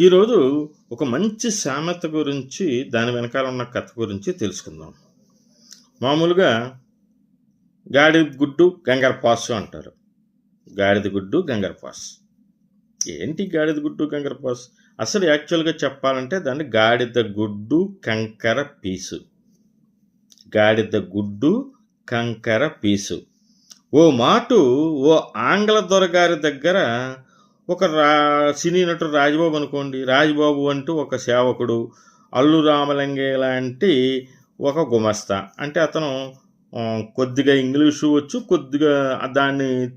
ఈరోజు ఒక మంచి సామెత గురించి, దాని వెనకాల ఉన్న కథ గురించి తెలుసుకుందాం. మామూలుగా గాడిద గుడ్డు గంగరపాసు అంటారు. గాడిద గుడ్డు గంగరపాసు. ఏంటి గాడిద గుడ్డు గంగరపాసు? అసలు యాక్చువల్‌గా చెప్పాలంటే దాన్ని గాడిద గుడ్డు కంకర పీసు. గాడిద గుడ్డు కంకర పీసు. ఓ మాటు ఓ ఆంగ్ల దొరగారి దగ్గర ఒక సినీ నటుడు రాజబాబు అనుకోండి. రాజబాబు అంటూ ఒక సేవకుడు, అల్లు రామలింగయ్య లాంటి ఒక గుమస్తా. అంటే అతను కొద్దిగా ఇంగ్లీషు వచ్చు, కొద్దిగా దాన్ని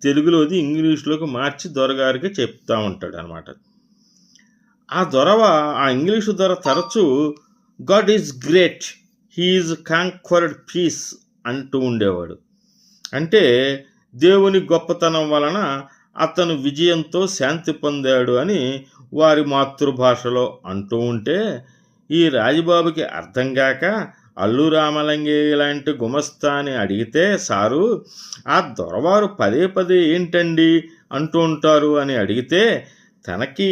తెలుగులోది ఇంగ్లీష్లోకి మార్చి దొరగారికి చెప్తా ఉంటాడు అనమాట. ఆ ఇంగ్లీషు దొర తరచూ god is great, he is conquered peace అంటూ ఉండేవాడు. అంటే దేవుని గొప్పతనం వలన అతను విజయంతో శాంతి పొందాడు అని వారి మాతృభాషలో అంటూ ఉంటే, ఈ రాజబాబుకి అర్థం కాక అల్లు రామలింగయ్య లాంటి గుమస్తాని అడిగితే, సారు ఆ దొరవారు పదే పదే ఏంటండి అంటూ ఉంటారు అని అడిగితే, తనకి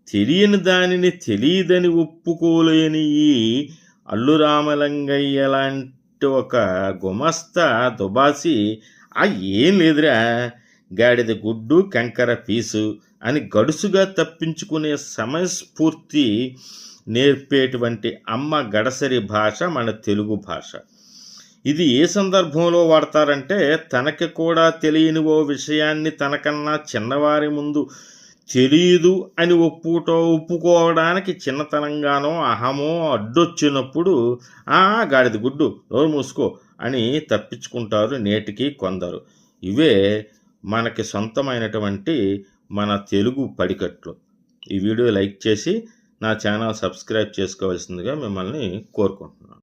తెలియని దానిని తెలియదని ఒప్పుకోలేని ఈ అల్లు రామలింగయ్య లాంటి ఒక గుమస్తా దుబాసి, ఏం లేదురా, గాడిద గుడ్డు కంకర పీసు అని గడుసుగా తప్పించుకునే సమయస్ఫూర్తి నేర్పేటువంటి అమ్మ గడసరి భాష మన తెలుగు భాష. ఇది ఏ సందర్భంలో వాడతారంటే, తనకి కూడా తెలియని ఓ విషయాన్ని తనకన్నా చిన్నవారి ముందు తెలియదు అని ఒప్పుకోవడానికి చిన్నతనంగానో అహమో అడ్డొచ్చినప్పుడు గాడిద గుడ్డు నోరు మూసుకో అని తప్పించుకుంటారు నేటికి కొందరు. ఇవే మనకి సొంతమైనటువంటి మన తెలుగు పడికట్లు. ఈ వీడియో లైక్ చేసి నా ఛానల్ సబ్స్క్రైబ్ చేసుకోవాల్సిందిగా మిమ్మల్ని కోరుకుంటున్నాను.